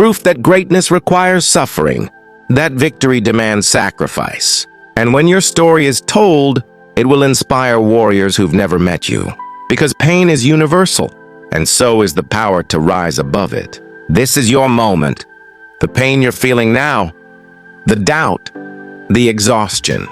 proof that greatness requires suffering, that victory demands sacrifice. And when your story is told, it will inspire warriors who've never met you. Because pain is universal, and so is the power to rise above it. This is your moment. The pain you're feeling now, the doubt, the exhaustion,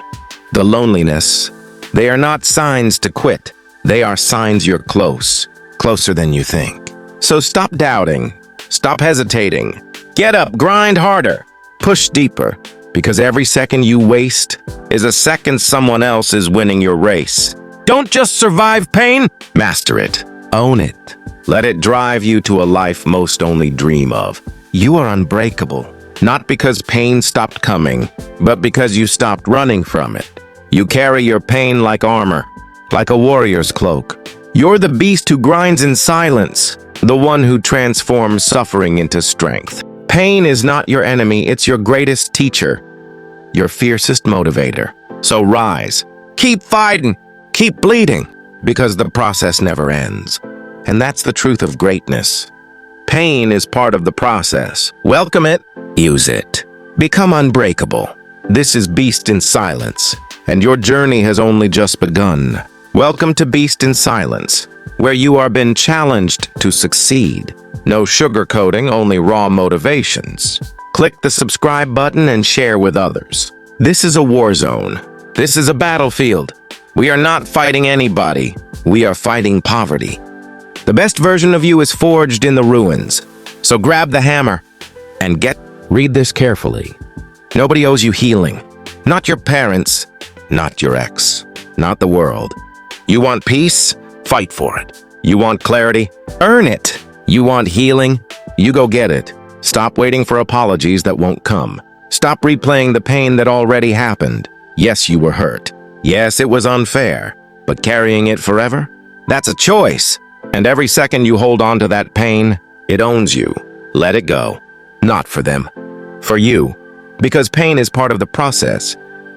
the loneliness, they are not signs to quit. They are signs you're closer than you think. So stop doubting, stop hesitating. Get up, grind harder, push deeper, because every second you waste is a second someone else is winning your race. Don't just survive pain, master it, own it. Let it drive you to a life most only dream of. You are unbreakable, not because pain stopped coming, but because you stopped running from it. You carry your pain like armor, like a warrior's cloak. You're the beast who grinds in silence, the one who transforms suffering into strength. Pain is not your enemy, it's your greatest teacher, your fiercest motivator. So rise, keep fighting, keep bleeding, because the process never ends. And that's the truth of greatness. Pain is part of the process. Welcome it, use it. Become unbreakable. This is Beast in Silence, and your journey has only just begun. Welcome to Beast in Silence, where you are been challenged to succeed. No sugarcoating, only raw motivations. Click the subscribe button and share with others. This is a war zone. This is a battlefield. We are not fighting anybody. We are fighting poverty. The best version of you is forged in the ruins. So grab the hammer and read this carefully. Nobody owes you healing. Not your parents, not your ex, not the world. You want peace? Fight for it. You want clarity? Earn it. You want healing? You go get it. Stop waiting for apologies that won't come. Stop replaying the pain that already happened. Yes, you were hurt. Yes, it was unfair. But carrying it forever? That's a choice. And every second you hold on to that pain, it owns you. Let it go. Not for them. For you. Because pain is part of the process.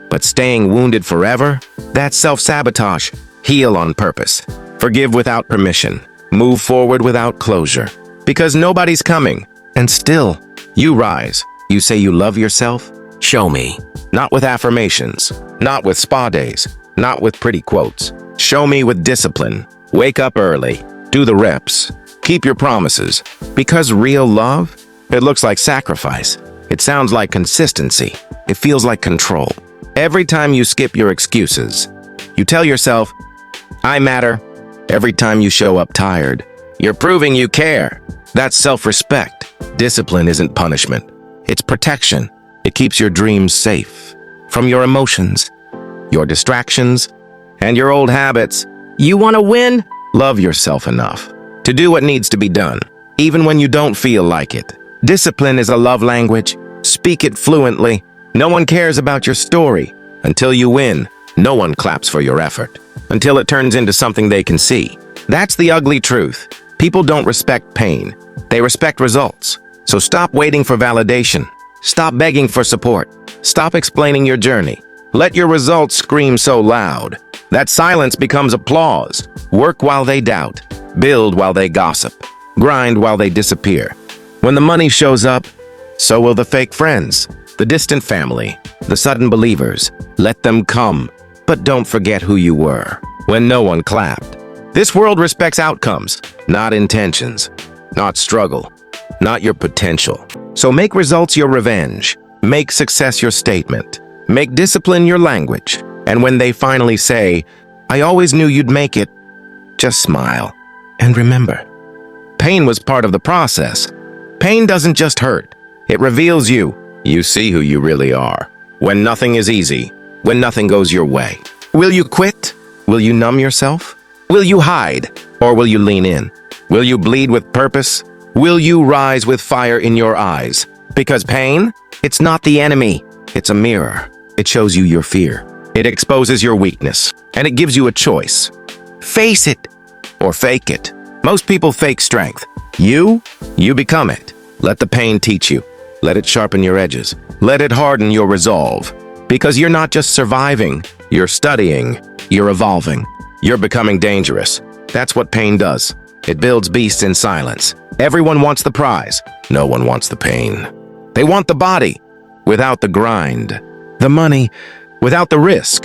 But staying wounded forever? That's self-sabotage. Heal on purpose. Forgive without permission. Move forward without closure. Because nobody's coming. And still, you rise. You say you love yourself? Show me. Not with affirmations. Not with spa days. Not with pretty quotes. Show me with discipline. Wake up early. Do the reps. Keep your promises. Because real love? It looks like sacrifice. It sounds like consistency. It feels like control. Every time you skip your excuses, you tell yourself, I matter. Every time you show up tired, you're proving you care. That's self-respect. Discipline isn't punishment. It's protection. It keeps your dreams safe. From your emotions, your distractions, and your old habits. You want to win? Love yourself enough to do what needs to be done, even when you don't feel like it. Discipline is a love language. Speak it fluently. No one cares about your story. Until you win, no one claps for your effort. Until it turns into something they can see. That's the ugly truth. People don't respect pain. They respect results. So stop waiting for validation. Stop begging for support. Stop explaining your journey. Let your results scream so loud that silence becomes applause. Work while they doubt. Build while they gossip. Grind while they disappear. When the money shows up, so will the fake friends, the distant family, the sudden believers. Let them come. But don't forget who you were when no one clapped. This world respects outcomes, not intentions, not struggle, not your potential. So make results your revenge. Make success your statement. Make discipline your language. And when they finally say, I always knew you'd make it, just smile. And remember, pain was part of the process. Pain doesn't just hurt. It reveals you. You see who you really are. When nothing is easy, when nothing goes your way. Will you quit? Will you numb yourself? Will you hide? Or will you lean in? Will you bleed with purpose? Will you rise with fire in your eyes? Because pain, it's not the enemy. It's a mirror. It shows you your fear. It exposes your weakness. And it gives you a choice. Face it or fake it. Most people fake strength. You become it. Let the pain teach you. Let it sharpen your edges. Let it harden your resolve. Because you're not just surviving, you're studying, you're evolving, you're becoming dangerous. That's what pain does. It builds beasts in silence. Everyone wants the prize. No one wants the pain. They want the body without the grind, the money without the risk,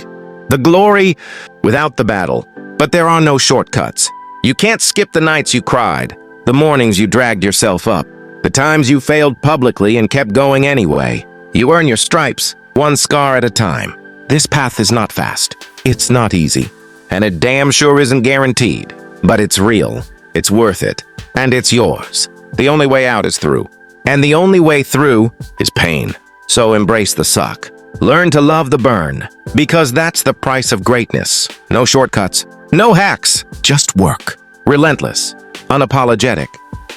the glory without the battle. But there are no shortcuts. You can't skip the nights you cried, the mornings you dragged yourself up, the times you failed publicly and kept going anyway. You earn your stripes, one scar at a time. This path is not fast. It's not easy. And it damn sure isn't guaranteed. But it's real. It's worth it. And it's yours. The only way out is through. And the only way through is pain. So embrace the suck. Learn to love the burn. Because that's the price of greatness. No shortcuts. No hacks. Just work. Relentless. Unapologetic.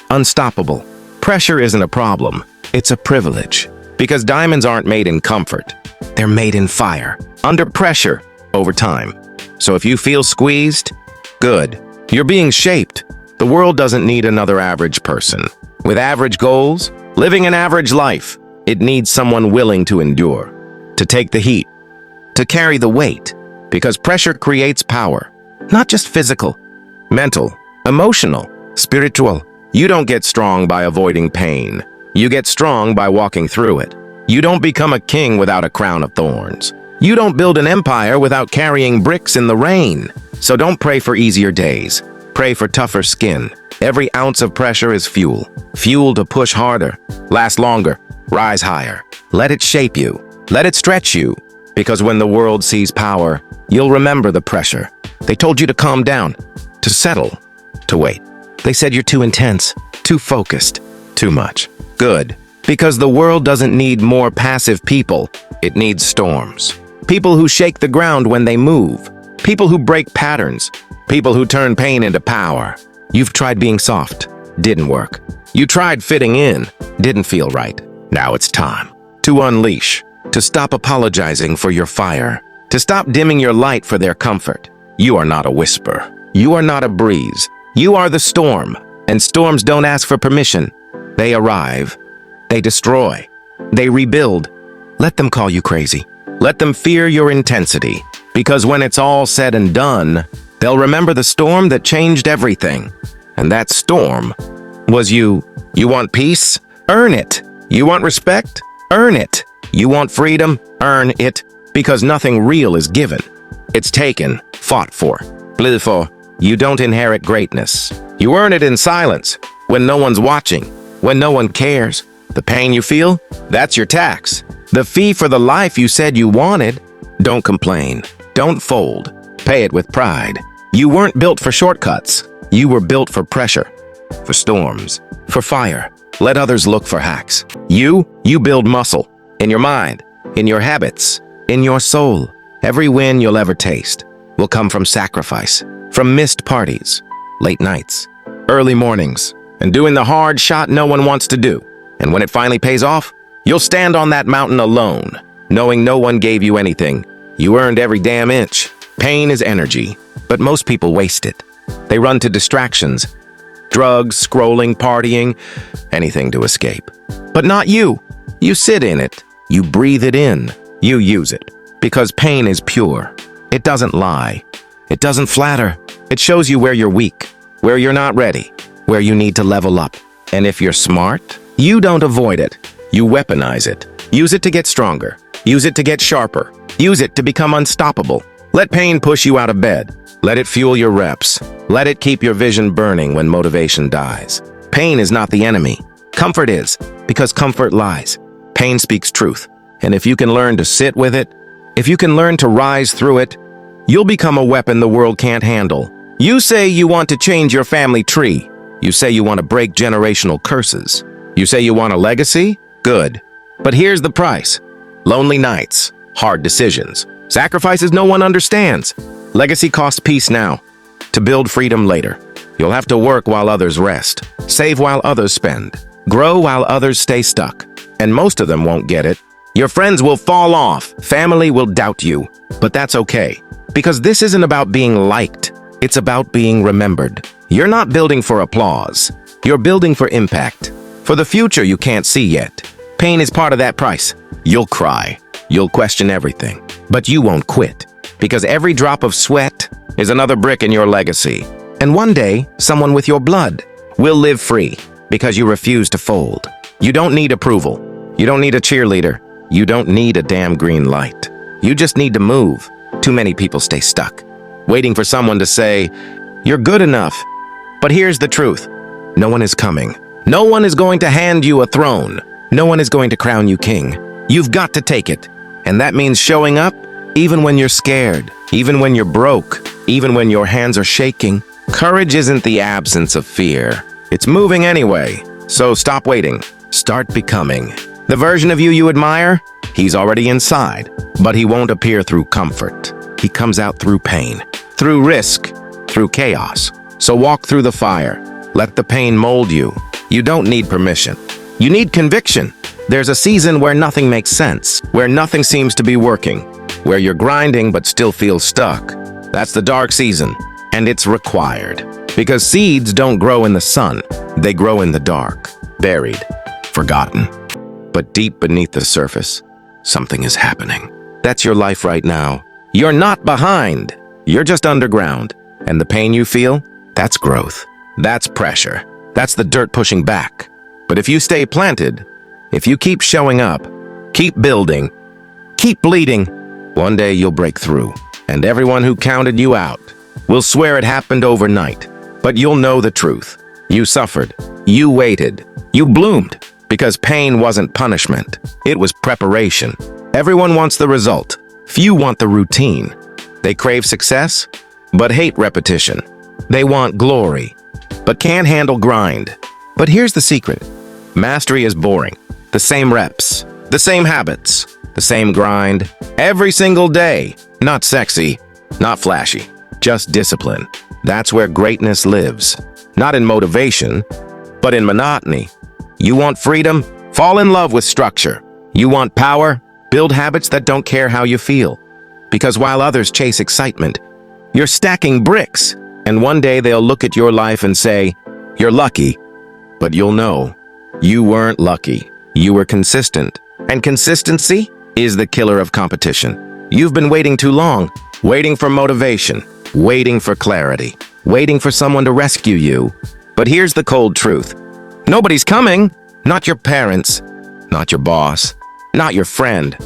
Unstoppable. Pressure isn't a problem. It's a privilege. Because diamonds aren't made in comfort. They're made in fire. Under pressure. Over time. So if you feel squeezed, good. You're being shaped. The world doesn't need another average person. With average goals, living an average life, it needs someone willing to endure, to take the heat, to carry the weight, because pressure creates power. Not just physical, mental, emotional, spiritual. You don't get strong by avoiding pain. You get strong by walking through it. You don't become a king without a crown of thorns. You don't build an empire without carrying bricks in the rain. So don't pray for easier days. Pray for tougher skin. Every ounce of pressure is fuel. Fuel to push harder, last longer, rise higher. Let it shape you. Let it stretch you. Because when the world sees power, you'll remember the pressure. They told you to calm down, to settle, to wait. They said you're too intense, too focused, too much. Good. Because the world doesn't need more passive people. It needs storms. People who shake the ground when they move. People who break patterns. People who turn pain into power. You've tried being soft. Didn't work. You tried fitting in. Didn't feel right. Now it's time to unleash. To stop apologizing for your fire. To stop dimming your light for their comfort. You are not a whisper. You are not a breeze. You are the storm. And storms don't ask for permission. They arrive. They destroy. They rebuild. Let them call you crazy. Let them fear your intensity. Because when it's all said and done, they'll remember the storm that changed everything. And that storm was you. You want peace? Earn it. You want respect? Earn it. You want freedom? Earn it. Because nothing real is given. It's taken, fought for, bled for. You don't inherit greatness. You earn it in silence, when no one's watching, when no one cares. The pain you feel? That's your tax. The fee for the life you said you wanted. Don't complain. Don't fold. Pay it with pride. You weren't built for shortcuts. You were built for pressure, for storms, for fire. Let others look for hacks. You build muscle. In your mind, in your habits, in your soul. Every win you'll ever taste will come from sacrifice, from missed parties, late nights, early mornings, and doing the hard shot no one wants to do. And when it finally pays off, you'll stand on that mountain alone, knowing no one gave you anything. You earned every damn inch. Pain is energy, but most people waste it. They run to distractions, drugs, scrolling, partying, anything to escape. But not you. You sit in it. You breathe it in. You use it. Because pain is pure. It doesn't lie. It doesn't flatter. It shows you where you're weak, where you're not ready, where you need to level up. And if you're smart, you don't avoid it. You weaponize it. Use it to get stronger. Use it to get sharper. Use it to become unstoppable. Let pain push you out of bed. Let it fuel your reps. Let it keep your vision burning when motivation dies. Pain is not the enemy. Comfort is, because comfort lies. Pain speaks truth. And if you can learn to sit with it, if you can learn to rise through it, you'll become a weapon the world can't handle. You say you want to change your family tree. You say you want to break generational curses. You say you want a legacy? Good. But here's the price. Lonely nights, hard decisions, sacrifices no one understands. Legacy costs peace now, to build freedom later. You'll have to work while others rest, save while others spend, grow while others stay stuck. And most of them won't get it. Your friends will fall off, family will doubt you. But that's okay, because this isn't about being liked. It's about being remembered. You're not building for applause. You're building for impact, for the future you can't see yet. Pain is part of that price. You'll cry. You'll question everything. But you won't quit, because every drop of sweat is another brick in your legacy. And one day, someone with your blood will live free, Because you refuse to fold. You don't need approval. You don't need a cheerleader. You don't need a damn green light. You just need to move. Too many people stay stuck, waiting for someone to say, "You're good enough." But here's the truth. No one is coming. No one is going to hand you a throne. No one is going to crown you king. You've got to take it. And that means showing up, even when you're scared, even when you're broke, even when your hands are shaking. Courage isn't the absence of fear. It's moving anyway. So stop waiting. Start becoming. The version of you admire, he's already inside, but he won't appear through comfort. He comes out through pain, through risk, through chaos. So walk through the fire. Let the pain mold you. You don't need permission. You need conviction. There's a season where nothing makes sense, where nothing seems to be working, where you're grinding but still feel stuck. That's the dark season, and it's required. Because seeds don't grow in the sun. They grow in the dark, buried, forgotten. But deep beneath the surface, something is happening. That's your life right now. You're not behind. You're just underground. And the pain you feel, that's growth. That's pressure. That's the dirt pushing back. But if you stay planted, if you keep showing up, keep building, keep bleeding, one day you'll break through. And everyone who counted you out will swear it happened overnight. But you'll know the truth. You suffered. You waited. You bloomed. Because pain wasn't punishment. It was preparation. Everyone wants the result. Few want the routine. They crave success, but hate repetition. They want glory, but can't handle grind. But here's the secret. Mastery is boring. The same reps, the same habits, the same grind. Every single day. Not sexy, not flashy, just discipline. That's where greatness lives. Not in motivation, but in monotony. You want freedom? Fall in love with structure. You want power? Build habits that don't care how you feel. Because while others chase excitement, you're stacking bricks. And one day they'll look at your life and say, "You're lucky." But you'll know, you weren't lucky. You were consistent. And consistency is the killer of competition. You've been waiting too long, waiting for motivation, waiting for clarity, waiting for someone to rescue you. But here's the cold truth. Nobody's coming. Not your parents, not your boss, not your friend.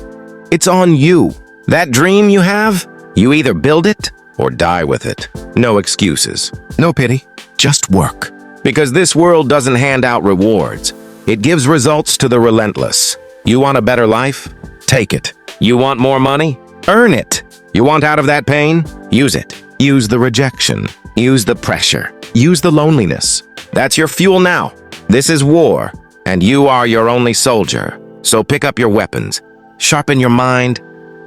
It's on you. That dream you have, you either build it or die with it. No excuses, no pity, just work. Because this world doesn't hand out rewards. It gives results to the relentless. You want a better life? Take it. You want more money? Earn it. You want out of that pain? Use it. Use the rejection. Use the pressure. Use the loneliness. That's your fuel now. This is war, and you are your only soldier. So pick up your weapons, sharpen your mind,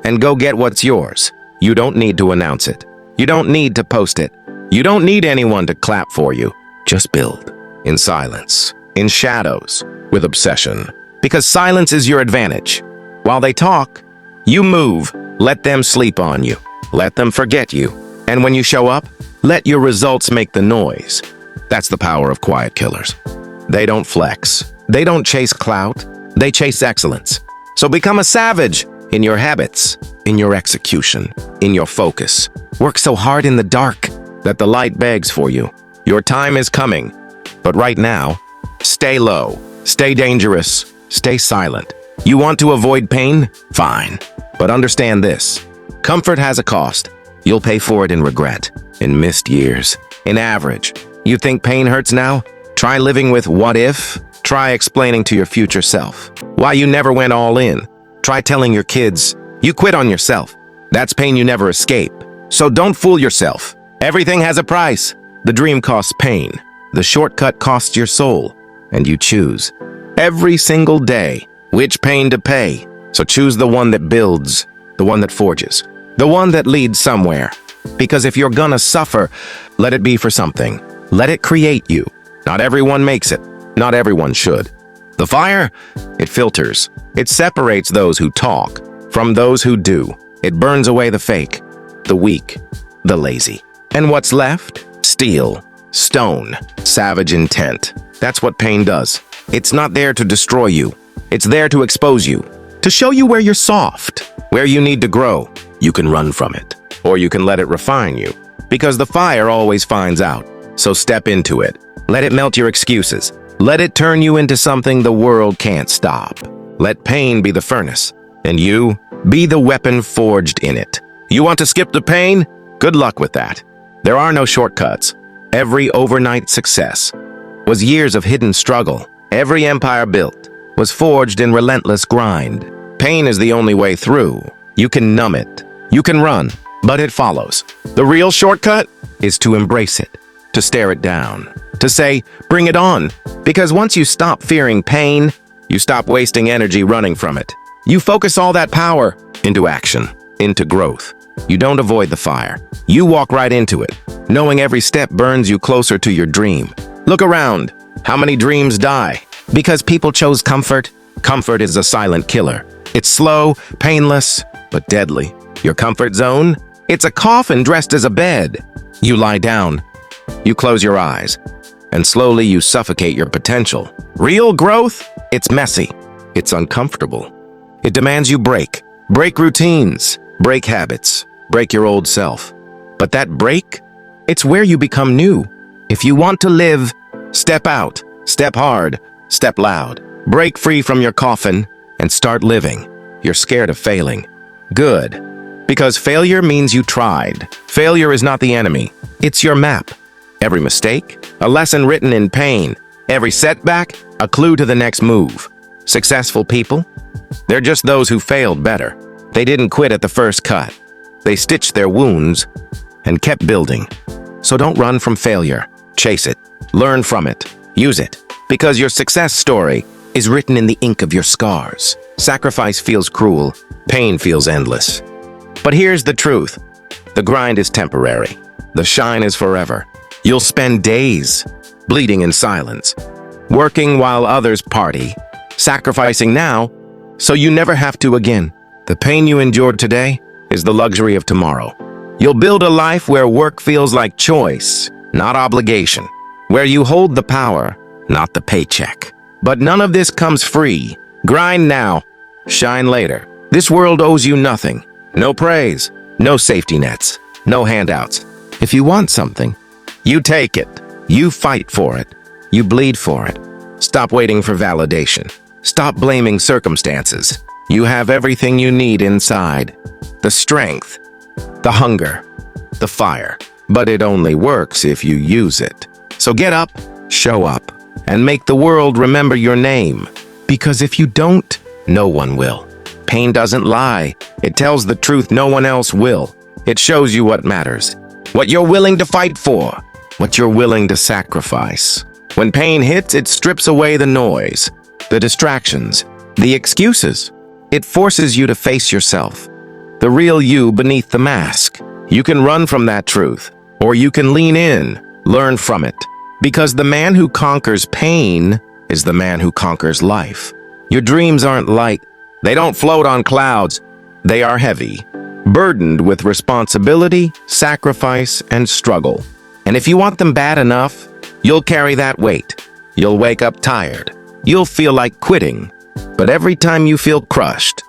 and go get what's yours. You don't need to announce it. You don't need to post it. You don't need anyone to clap for you. Just build. In silence. In shadows. With obsession. Because silence is your advantage. While they talk, you move. Let them sleep on you. Let them forget you. And when you show up, let your results make the noise. That's the power of quiet killers. They don't flex. They don't chase clout. They chase excellence. So become a savage in your habits, in your execution, in your focus. Work so hard in the dark that the light begs for you. Your time is coming. But right now, stay low, stay dangerous, stay silent. You want to avoid pain? Fine. But understand this. Comfort has a cost. You'll pay for it in regret, in missed years, in average. You think pain hurts now? Try living with what if. Try explaining to your future self why you never went all in. Try telling your kids you quit on yourself. That's pain you never escape. So don't fool yourself. Everything has a price. The dream costs pain. The shortcut costs your soul. And you choose every single day which pain to pay. So choose the one that builds, the one that forges, the one that leads somewhere. Because if you're gonna suffer, let it be for something. Let it create you. Not everyone makes it. Not everyone should. The fire, it filters. It separates those who talk from those who do. It burns away the fake, the weak, the lazy. And what's left? Steel, stone, savage intent. That's what pain does. It's not there to destroy you. It's there to expose you, to show you where you're soft, where you need to grow. You can run from it, or you can let it refine you. Because the fire always finds out. So step into it. Let it melt your excuses. Let it turn you into something the world can't stop. Let pain be the furnace, and you be the weapon forged in it. You want to skip the pain? Good luck with that. There are no shortcuts. Every overnight success was years of hidden struggle. Every empire built was forged in relentless grind. Pain is the only way through. You can numb it. You can run, but it follows. The real shortcut is to embrace it, to stare it down, to say, bring it on. Because once you stop fearing pain, you stop wasting energy running from it. You focus all that power into action, into growth. You don't avoid the fire. You walk right into it, knowing every step burns you closer to your dream. Look around. How many dreams die? Because people chose comfort. Comfort is a silent killer. It's slow, painless, but deadly. Your comfort zone? It's a coffin dressed as a bed. You lie down. You close your eyes. And slowly you suffocate your potential. Real growth? It's messy. It's uncomfortable. It demands you break. Break routines. Break habits. Break your old self. But that break? It's where you become new. If you want to live, step out. Step hard. Step loud. Break free from your coffin and start living. You're scared of failing. Good. Because failure means you tried. Failure is not the enemy. It's your map. Every mistake, a lesson written in pain. Every setback, a clue to the next move. Successful people? They're just those who failed better. They didn't quit at the first cut. They stitched their wounds and kept building. So don't run from failure. Chase it. Learn from it. Use it. Because your success story is written in the ink of your scars. Sacrifice feels cruel. Pain feels endless. But here's the truth. The grind is temporary. The shine is forever. You'll spend days bleeding in silence, working while others party, sacrificing now so you never have to again. The pain you endured today is the luxury of tomorrow. You'll build a life where work feels like choice, not obligation, where you hold the power, not the paycheck. But none of this comes free. Grind now, shine later. This world owes you nothing. No praise, no safety nets, no handouts. If you want something, you take it. You fight for it. You bleed for it. Stop waiting for validation. Stop blaming circumstances. You have everything you need inside. The strength, the hunger, the fire. But it only works if you use it. So get up, show up, and make the world remember your name. Because if you don't, no one will. Pain doesn't lie. It tells the truth no one else will. It shows you what matters, what you're willing to fight for, what you're willing to sacrifice. When pain hits, it strips away the noise, the distractions, the excuses. It forces you to face yourself, the real you beneath the mask. You can run from that truth, or you can lean in, learn from it. Because the man who conquers pain is the man who conquers life. Your dreams aren't light. They don't float on clouds. They are heavy, burdened with responsibility, sacrifice, and struggle. And if you want them bad enough, you'll carry that weight. You'll wake up tired. You'll feel like quitting. But every time you feel crushed,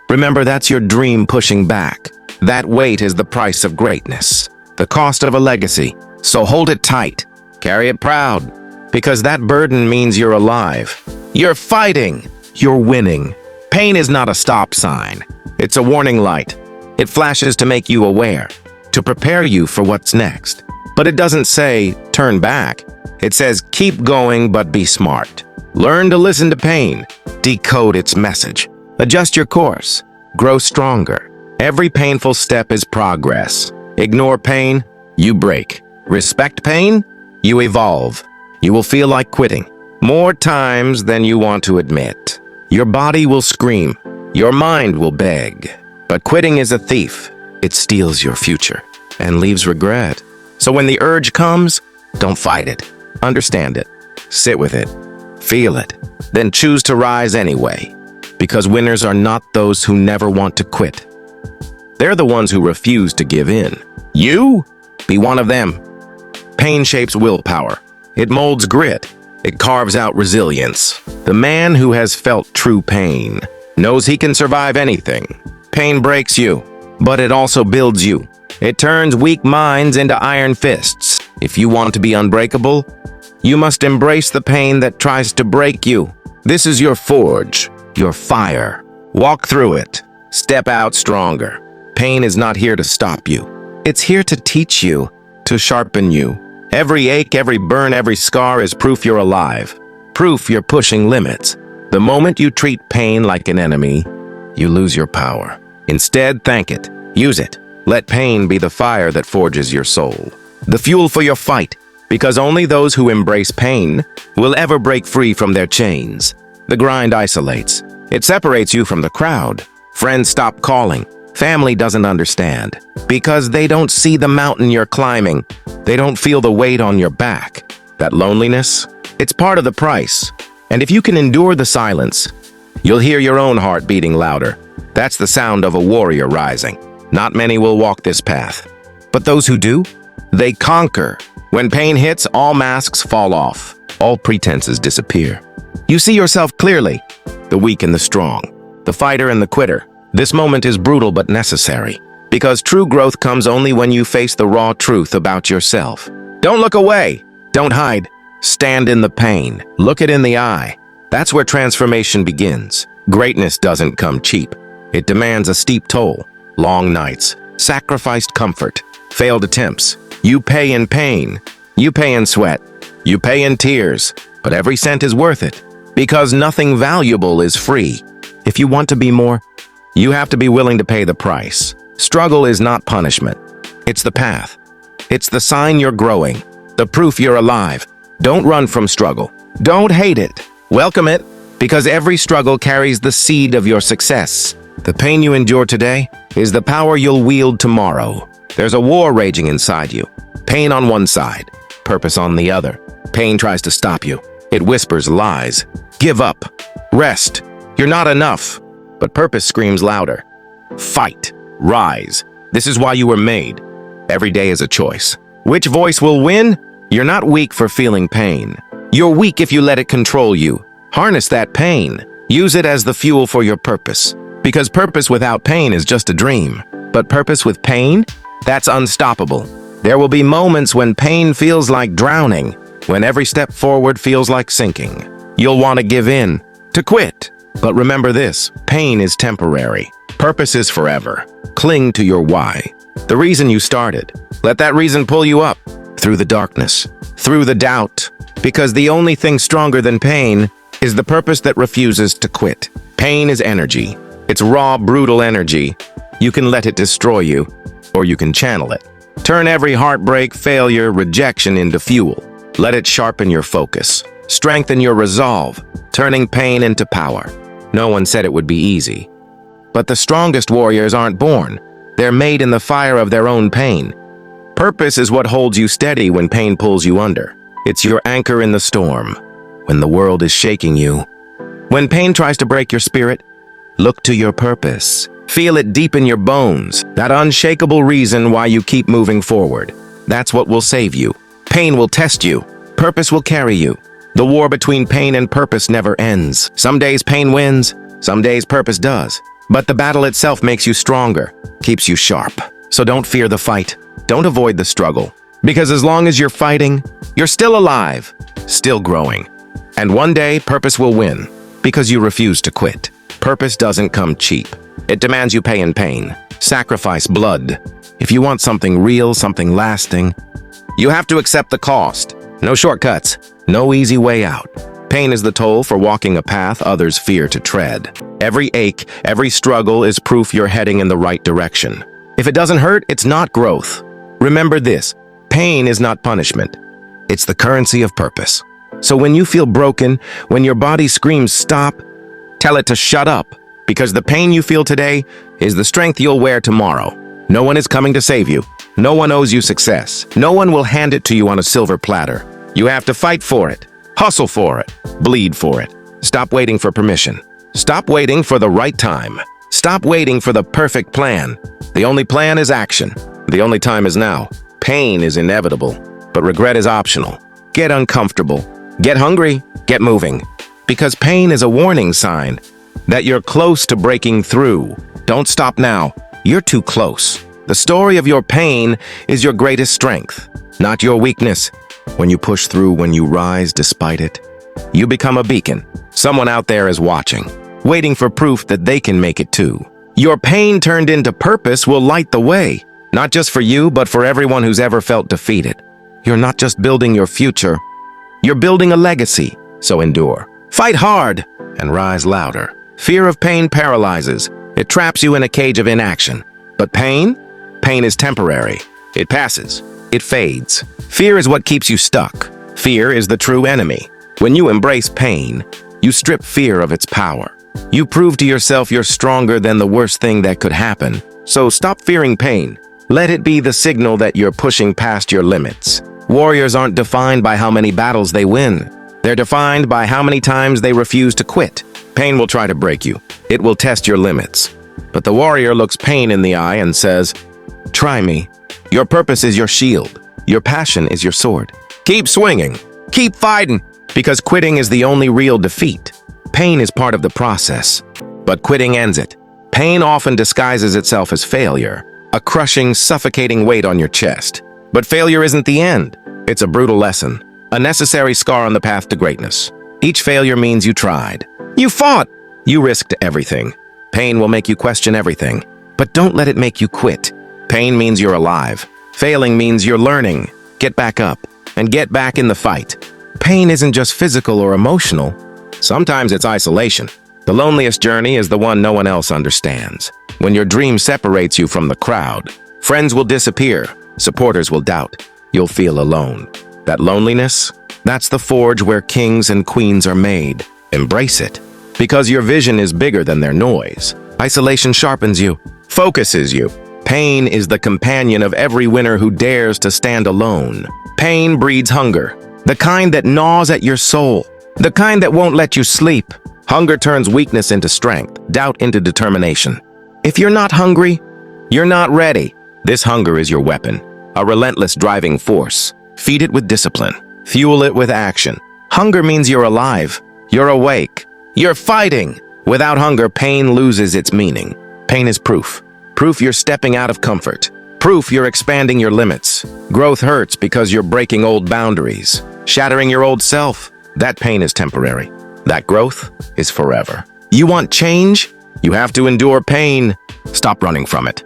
remember that's your dream pushing back. That weight is the price of greatness, the cost of a legacy. So hold it tight. Carry it proud. Because that burden means you're alive. You're fighting. You're winning. Pain is not a stop sign. It's a warning light. It flashes to make you aware, to prepare you for what's next. But it doesn't say, turn back. It says, keep going, but be smart. Learn to listen to pain. Decode its message. Adjust your course. Grow stronger. Every painful step is progress. Ignore pain, you break. Respect pain, you evolve. You will feel like quitting more times than you want to admit. Your body will scream. Your mind will beg. But quitting is a thief. It steals your future and leaves regret. So when the urge comes, don't fight it. Understand it. Sit with it. Feel it. Then choose to rise anyway. Because winners are not those who never want to quit. They're the ones who refuse to give in. You? Be one of them. Pain shapes willpower. It molds grit. It carves out resilience. The man who has felt true pain knows he can survive anything. Pain breaks you, but it also builds you. It turns weak minds into iron fists. If you want to be unbreakable, You must embrace the pain that tries to break you. This is your forge, your fire. Walk through it. Step out stronger. Pain is not here to stop you. It's here to teach you, to sharpen you. Every ache, every burn, every scar is proof you're alive. Proof you're pushing limits. The moment you treat pain like an enemy, you lose your power. Instead, thank it. Use it. Let pain be the fire that forges your soul. The fuel for your fight, because only those who embrace pain will ever break free from their chains. The grind isolates. It separates you from the crowd. Friends stop calling. Family doesn't understand. Because they don't see the mountain you're climbing. They don't feel the weight on your back. That loneliness, it's part of the price. And if you can endure the silence, you'll hear your own heart beating louder. That's the sound of a warrior rising. Not many will walk this path. But those who do, they conquer. When pain hits, all masks fall off. All pretenses disappear. You see yourself clearly, the weak and the strong, the fighter and the quitter. This moment is brutal but necessary, because true growth comes only when you face the raw truth about yourself. Don't look away. Don't hide. Stand in the pain. Look it in the eye. That's where transformation begins. Greatness doesn't come cheap. It demands a steep toll. Long nights, sacrificed comfort, failed attempts. You pay in pain. You pay in sweat. You pay in tears. But every cent is worth it, because nothing valuable is free. If you want to be more, you have to be willing to pay the price. Struggle is not punishment. It's the path. It's the sign you're growing, the proof you're alive. Don't run from struggle. Don't hate it. Welcome it, because every struggle carries the seed of your success. The pain you endure today is the power you'll wield tomorrow. There's a war raging inside you. Pain on one side, purpose on the other. Pain tries to stop you. It whispers lies. Give up. Rest. You're not enough. But purpose screams louder. Fight. Rise. This is why you were made. Every day is a choice. Which voice will win? You're not weak for feeling pain. You're weak if you let it control you. Harness that pain. Use it as the fuel for your purpose. Because purpose without pain is just a dream. But purpose with pain? That's unstoppable. There will be moments when pain feels like drowning, when every step forward feels like sinking. You'll want to give in, to quit. But remember this, pain is temporary. Purpose is forever. Cling to your why. The reason you started. Let that reason pull you up, through the darkness, through the doubt. Because the only thing stronger than pain is the purpose that refuses to quit. Pain is energy. It's raw, brutal energy. You can let it destroy you, or you can channel it. Turn every heartbreak, failure, rejection into fuel. Let it sharpen your focus. Strengthen your resolve, turning pain into power. No one said it would be easy. But the strongest warriors aren't born. They're made in the fire of their own pain. Purpose is what holds you steady when pain pulls you under. It's your anchor in the storm, when the world is shaking you. When pain tries to break your spirit, look to your purpose. Feel it deep in your bones, that unshakable reason why you keep moving forward. That's what will save you. Pain will test you. Purpose will carry you. The war between pain and purpose never ends. Some days pain wins, some days purpose does. But the battle itself makes you stronger, keeps you sharp. So don't fear the fight. Don't avoid the struggle. Because as long as you're fighting, you're still alive, still growing. And one day, purpose will win, because you refuse to quit. Purpose doesn't come cheap. It demands you pay in pain, sacrifice blood. If you want something real, something lasting, you have to accept the cost. No shortcuts, no easy way out. Pain is the toll for walking a path others fear to tread. Every ache, every struggle is proof you're heading in the right direction. If it doesn't hurt, it's not growth. Remember this, pain is not punishment. It's the currency of purpose. So when you feel broken, when your body screams stop, tell it to shut up, because the pain you feel today is the strength you'll wear tomorrow. No one is coming to save you. No one owes you success. No one will hand it to you on a silver platter. You have to fight for it, hustle for it, bleed for it. Stop waiting for permission. Stop waiting for the right time. Stop waiting for the perfect plan. The only plan is action. The only time is now. Pain is inevitable, but regret is optional. Get uncomfortable. Get hungry. Get moving. Because pain is a warning sign that you're close to breaking through. Don't stop now. You're too close. The story of your pain is your greatest strength, not your weakness. when you push through, when you rise despite it. You become a beacon. Someone out there is watching, waiting for proof that they can make it too. Your pain turned into purpose will light the way, not just for you, but for everyone who's ever felt defeated. You're not just building your future, you're building a legacy, so endure. Fight hard and rise louder. Fear of pain paralyzes. It traps you in a cage of inaction. But pain? Pain is temporary. It passes. It fades. Fear is what keeps you stuck. Fear is the true enemy. When you embrace pain, you strip fear of its power. You prove to yourself you're stronger than the worst thing that could happen. So stop fearing pain. Let it be the signal that you're pushing past your limits. Warriors aren't defined by how many battles they win. They're defined by how many times they refuse to quit. Pain will try to break you. It will test your limits. But the warrior looks pain in the eye and says, "Try me." Your purpose is your shield. Your passion is your sword. Keep swinging. Keep fighting. Because quitting is the only real defeat. Pain is part of the process, but quitting ends it. Pain often disguises itself as failure, a crushing, suffocating weight on your chest. But failure isn't the end. It's a brutal lesson, a necessary scar on the path to greatness. Each failure means you tried. You fought. You risked everything. Pain will make you question everything, but don't let it make you quit. Pain means you're alive. Failing means you're learning. Get back up and get back in the fight. Pain isn't just physical or emotional. Sometimes it's isolation. The loneliest journey is the one no one else understands. When your dream separates you from the crowd, friends will disappear, supporters will doubt. You'll feel alone. That loneliness, that's the forge where kings and queens are made. Embrace it. Because your vision is bigger than their noise. Isolation sharpens you, focuses you. Pain is the companion of every winner who dares to stand alone. Pain breeds hunger, the kind that gnaws at your soul, the kind that won't let you sleep. Hunger turns weakness into strength, doubt into determination. If you're not hungry, you're not ready. This hunger is your weapon, a relentless driving force. Feed it with discipline. Fuel it with action. Hunger means you're alive. You're awake. You're fighting. Without hunger, pain loses its meaning. Pain is proof. Proof you're stepping out of comfort. Proof you're expanding your limits. Growth hurts because you're breaking old boundaries, shattering your old self. That pain is temporary. That growth is forever. You want change? You have to endure pain. Stop running from it.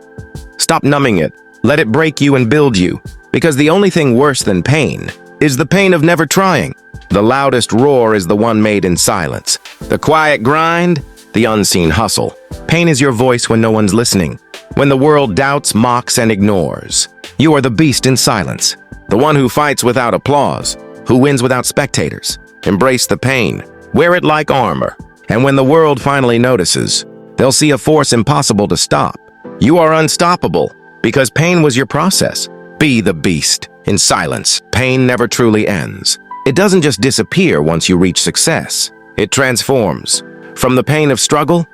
Stop numbing it. Let it break you and build you. Because the only thing worse than pain is the pain of never trying. The loudest roar is the one made in silence. The quiet grind, the unseen hustle. Pain is your voice when no one's listening. When the world doubts, mocks, and ignores. You are the beast in silence. The one who fights without applause. Who wins without spectators. Embrace the pain. Wear it like armor. And when the world finally notices, they'll see a force impossible to stop. You are unstoppable because pain was your process. Be the beast. In silence, pain never truly ends. It doesn't just disappear once you reach success. It transforms from the pain of struggle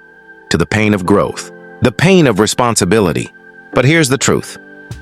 to the pain of growth, the pain of responsibility. But here's the truth.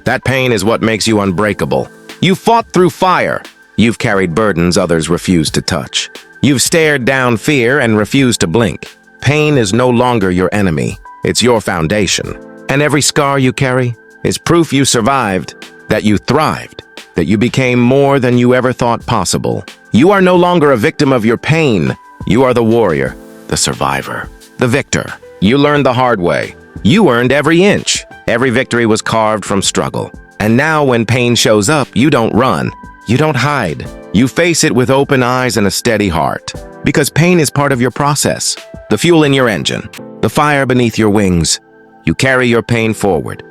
That pain is what makes you unbreakable. You fought through fire. You've carried burdens others refuse to touch. You've stared down fear and refused to blink. Pain is no longer your enemy. It's your foundation. And every scar you carry is proof you survived, that you thrived, that you became more than you ever thought possible. You are no longer a victim of your pain. You are the warrior, the survivor, the victor. You learned the hard way. You earned every inch. Every victory was carved from struggle. And now when pain shows up, you don't run. You don't hide. You face it with open eyes and a steady heart. Because pain is part of your process. The fuel in your engine. The fire beneath your wings. You carry your pain forward.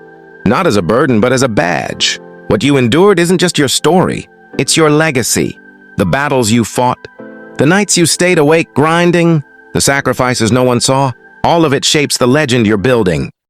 Not as a burden, but as a badge. What you endured isn't just your story. It's your legacy. The battles you fought. The nights you stayed awake grinding. The sacrifices no one saw. All of it shapes the legend you're building.